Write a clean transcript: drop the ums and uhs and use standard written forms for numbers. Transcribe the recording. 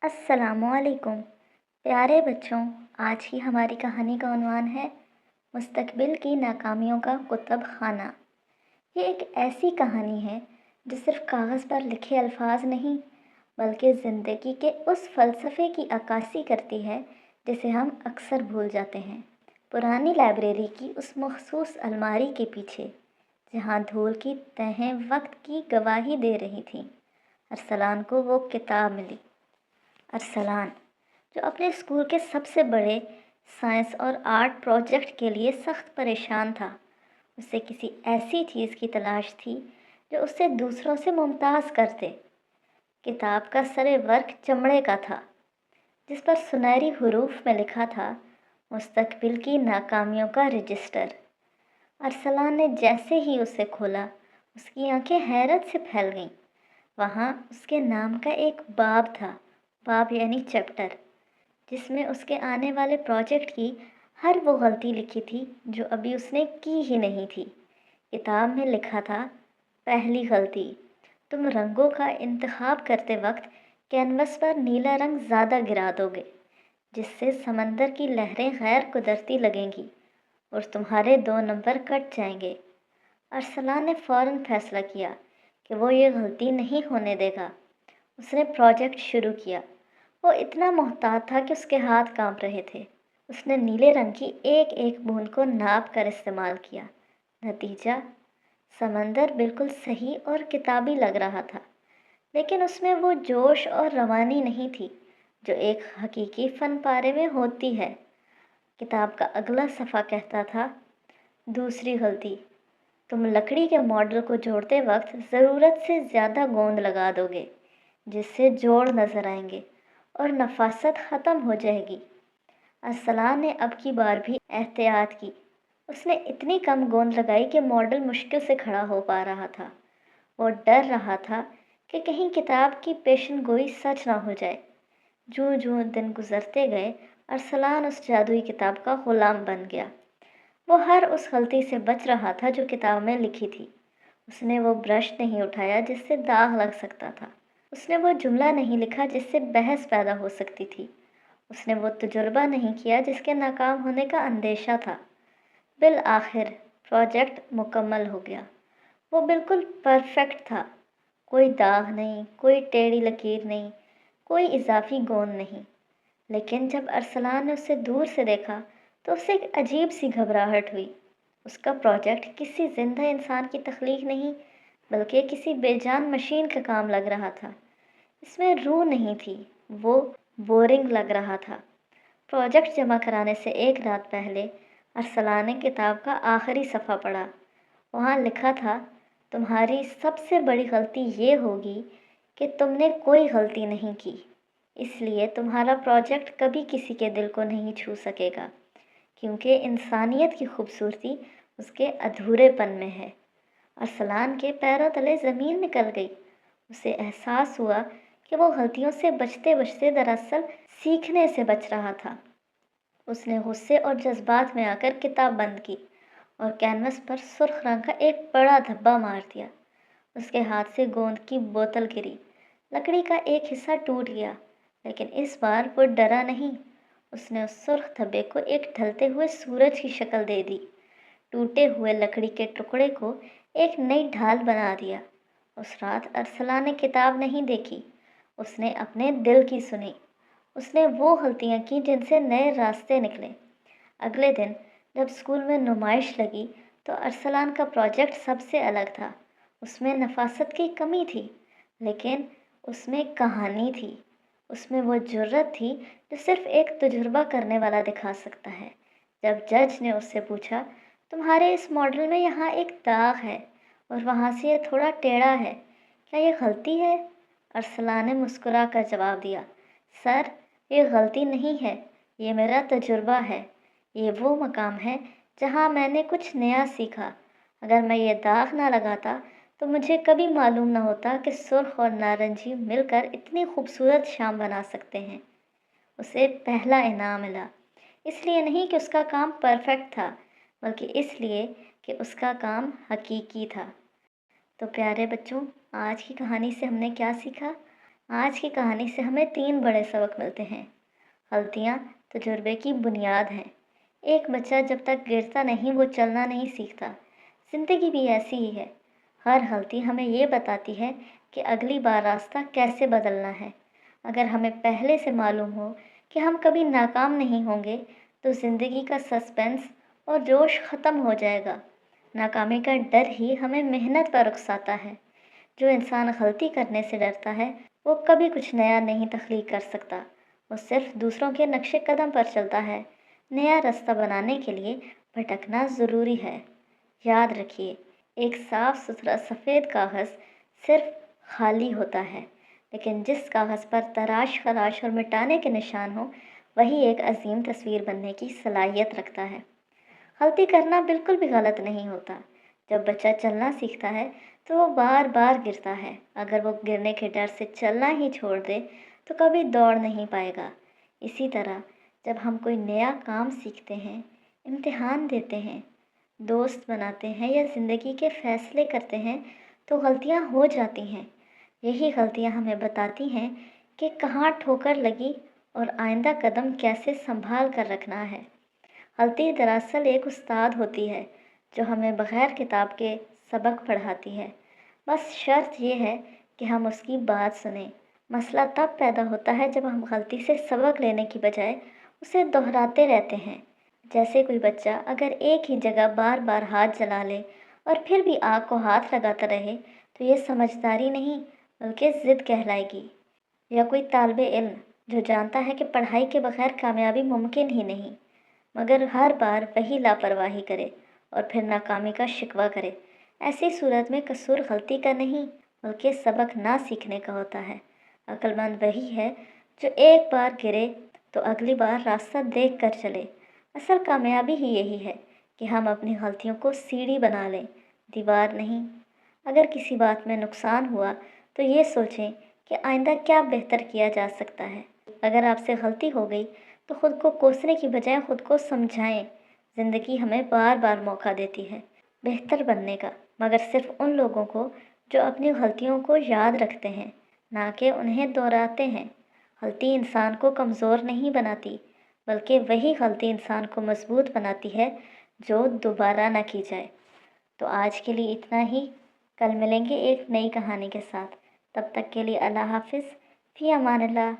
अस्सलामुअलैकुम प्यारे बच्चों। आज की हमारी कहानी का उन्वान है मुस्तकबिल की नाकामियों का कुतब खाना। ये एक ऐसी कहानी है जो सिर्फ कागज़ पर लिखे अल्फाज नहीं बल्कि ज़िंदगी के उस फ़लसफ़े की अक्कासी करती है जिसे हम अक्सर भूल जाते हैं। पुरानी लाइब्रेरी की उस मखसूस अलमारी के पीछे जहाँ धूल की तहें वक्त की गवाही दे रही थीं, अरसलान को वो किताब मिली। अरसलान, जो अपने स्कूल के सबसे बड़े साइंस और आर्ट प्रोजेक्ट के लिए सख्त परेशान था, उसे किसी ऐसी चीज़ की तलाश थी जो उसे दूसरों से मुमताज़ कर दे। किताब का सरे वर्क चमड़े का था, जिस पर सुनहरी हरूफ में लिखा था मुस्तकबिल की नाकामियों का रजिस्टर। अरसलान ने जैसे ही उसे खोला, उसकी आंखें हैरत से फैल गईं। वहाँ उसके नाम का एक बाब था, बाब यानी चैप्टर, जिसमें उसके आने वाले प्रोजेक्ट की हर वो गलती लिखी थी जो अभी उसने की ही नहीं थी। किताब में लिखा था, पहली गलती, तुम रंगों का इंतखाब करते वक्त कैनवस पर नीला रंग ज़्यादा गिरा दोगे, जिससे समंदर की लहरें गैर कुदरती लगेंगी और तुम्हारे 2 नंबर कट जाएंगे। अरसलान ने फ़ौरन फैसला किया कि वो ये गलती नहीं होने देगा। उसने प्रोजेक्ट शुरू किया। वो इतना मोहतात था कि उसके हाथ कांप रहे थे। उसने नीले रंग की एक एक बूंद को नाप कर इस्तेमाल किया। नतीजा, समंदर बिल्कुल सही और किताबी लग रहा था, लेकिन उसमें वो जोश और रवानी नहीं थी जो एक हकीकी फ़न पारे में होती है। किताब का अगला सफ़ा कहता था, दूसरी गलती, तुम लकड़ी के मॉडल को जोड़ते वक्त ज़रूरत से ज़्यादा गोंद लगा दोगे, जिससे जोड़ नज़र आएंगे और नफासत ख़त्म हो जाएगी। अरसलान ने अब की बार भी एहतियात की। उसने इतनी कम गोंद लगाई कि मॉडल मुश्किल से खड़ा हो पा रहा था। वो डर रहा था कि कहीं किताब की पेशन गोई सच ना हो जाए। जूं जूं दिन गुजरते गए, अरसलान उस जादुई किताब का ग़ुलाम बन गया। वो हर उस गलती से बच रहा था जो किताब में लिखी थी। उसने वो ब्रश नहीं उठाया जिससे दाग लग सकता था। उसने वो जुमला नहीं लिखा जिससे बहस पैदा हो सकती थी। उसने वो तजुर्बा नहीं किया जिसके नाकाम होने का अंदेशा था। बिल आखिर प्रोजेक्ट मुकम्मल हो गया। वो बिल्कुल परफेक्ट था। कोई दाग नहीं, कोई टेढ़ी लकीर नहीं, कोई इजाफी गोंद नहीं। लेकिन जब अरसलान ने उसे दूर से देखा तो उसे एक अजीब सी घबराहट हुई। उसका प्रोजेक्ट किसी जिंदा इंसान की तख्लीक नहीं बल्कि किसी बेजान मशीन का काम लग रहा था। इसमें रूह नहीं थी, वो बोरिंग लग रहा था। प्रोजेक्ट जमा कराने से एक रात पहले अरसलान ने किताब का आखिरी सफ़ा पढ़ा। वहाँ लिखा था, तुम्हारी सबसे बड़ी गलती ये होगी कि तुमने कोई गलती नहीं की, इसलिए तुम्हारा प्रोजेक्ट कभी किसी के दिल को नहीं छू सकेगा, क्योंकि इंसानियत की खूबसूरती उसके अधूरेपन में है। अरसलान के पैरों तले ज़मीन निकल गई। उसे एहसास हुआ कि वो गलतियों से बचते बचते दरअसल सीखने से बच रहा था। उसने गुस्से और जज्बात में आकर किताब बंद की और कैनवस पर सुर्ख रंग का एक बड़ा धब्बा मार दिया। उसके हाथ से गोंद की बोतल गिरी। लकड़ी का एक हिस्सा टूट गया, लेकिन इस बार वो डरा नहीं। उसने उस सुर्ख धब्बे को एक ढलते हुए सूरज की शक्ल दे दी। टूटे हुए लकड़ी के टुकड़े को एक नई ढाल बना दिया। उस रात अरसलान ने किताब नहीं देखी, उसने अपने दिल की सुनी। उसने वो गलतियाँ की जिनसे नए रास्ते निकले। अगले दिन जब स्कूल में नुमाइश लगी तो अरसलान का प्रोजेक्ट सबसे अलग था। उसमें नफासत की कमी थी, लेकिन उसमें कहानी थी। उसमें वो जुर्रत थी जो सिर्फ एक तजुर्बा करने वाला दिखा सकता है। जब जज ने उससे पूछा, तुम्हारे इस मॉडल में यहाँ एक दाग है और वहाँ से ये थोड़ा टेढ़ा है, क्या ये गलती है? अरसलान ने मुस्कुरा कर जवाब दिया, सर, ये गलती नहीं है, ये मेरा तजुर्बा है। ये वो मकाम है जहाँ मैंने कुछ नया सीखा। अगर मैं ये दाग ना लगाता तो मुझे कभी मालूम ना होता कि सुर्ख और नारंगी मिलकर इतनी खूबसूरत शाम बना सकते हैं। उसे पहला इनाम मिला, इसलिए नहीं कि उसका काम परफेक्ट था, बल्कि इसलिए कि उसका काम हकीकी था। तो प्यारे बच्चों, आज की कहानी से हमने क्या सीखा? آج کی کہانی سے ہمیں 3 بڑے سبق ملتے ہیں۔ غلطیاں تجربے کی بنیاد ہیں۔ ایک بچہ جب تک گرتا نہیں وہ چلنا نہیں سیکھتا۔ زندگی بھی ایسی ہی ہے۔ ہر غلطی ہمیں یہ بتاتی ہے کہ اگلی بار راستہ کیسے بدلنا ہے۔ اگر ہمیں پہلے سے معلوم ہو کہ ہم کبھی ناکام نہیں ہوں گے تو زندگی کا سسپینس اور جوش ختم ہو جائے گا۔ ناکامی کا ڈر ہی ہمیں محنت پر اکساتا ہے۔ جو انسان غلطی کرنے سے ڈرتا ہے وہ کبھی کچھ نیا نہیں تخلیق کر سکتا۔ وہ صرف دوسروں کے نقش قدم پر چلتا ہے۔ نیا راستہ بنانے کے لیے بھٹکنا ضروری ہے۔ یاد رکھیے، ایک صاف ستھرا سفید کاغذ صرف خالی ہوتا ہے، لیکن جس کاغذ پر تراش خراش اور مٹانے کے نشان ہوں وہی ایک عظیم تصویر بننے کی صلاحیت رکھتا ہے۔ غلطی کرنا بالکل بھی غلط نہیں ہوتا۔ جب بچہ چلنا سیکھتا ہے تو وہ بار بار گرتا ہے۔ اگر وہ گرنے کے ڈر سے چلنا ہی چھوڑ دے تو کبھی دوڑ نہیں پائے گا۔ اسی طرح جب ہم کوئی نیا کام سیکھتے ہیں، امتحان دیتے ہیں، دوست بناتے ہیں یا زندگی کے فیصلے کرتے ہیں تو غلطیاں ہو جاتی ہیں۔ یہی غلطیاں ہمیں بتاتی ہیں کہ کہاں ٹھوکر لگی اور آئندہ قدم کیسے سنبھال کر رکھنا ہے۔ غلطی دراصل ایک استاد ہوتی ہے جو ہمیں بغیر کتاب کے سبق پڑھاتی ہے۔ بس شرط یہ ہے کہ ہم اس کی بات سنیں۔ مسئلہ تب پیدا ہوتا ہے جب ہم غلطی سے سبق لینے کی بجائے اسے دہراتے رہتے ہیں۔ جیسے کوئی بچہ اگر ایک ہی جگہ بار بار ہاتھ جلا لے اور پھر بھی آگ کو ہاتھ لگاتا رہے تو یہ سمجھداری نہیں بلکہ ضد کہلائے گی۔ یا کوئی طالب علم جو جانتا ہے کہ پڑھائی کے بغیر کامیابی ممکن ہی نہیں، مگر ہر بار وہی لاپرواہی کرے اور پھر ناکامی کا شکوہ کرے۔ ایسی صورت میں قصور غلطی کا نہیں بلکہ سبق نہ سیکھنے کا ہوتا ہے۔ عقل مند وہی ہے جو ایک بار گرے تو اگلی بار راستہ دیکھ کر چلے۔ اصل کامیابی ہی یہی ہے کہ ہم اپنی غلطیوں کو سیڑھی بنا لیں، دیوار نہیں۔ اگر کسی بات میں نقصان ہوا تو یہ سوچیں کہ آئندہ کیا بہتر کیا جا سکتا ہے۔ اگر آپ سے غلطی ہو گئی تو خود کو کوسنے کی بجائے خود کو سمجھائیں۔ زندگی ہمیں بار بار موقع دیتی ہے بہتر بننے کا، مگر صرف ان لوگوں کو جو اپنی غلطیوں کو یاد رکھتے ہیں، نہ کہ انہیں دہراتے ہیں۔ غلطی انسان کو کمزور نہیں بناتی، بلکہ وہی غلطی انسان کو مضبوط بناتی ہے جو دوبارہ نہ کی جائے۔ تو آج کے لیے اتنا ہی۔ کل ملیں گے ایک نئی کہانی کے ساتھ۔ تب تک کے لیے اللہ حافظ، فی امان اللہ۔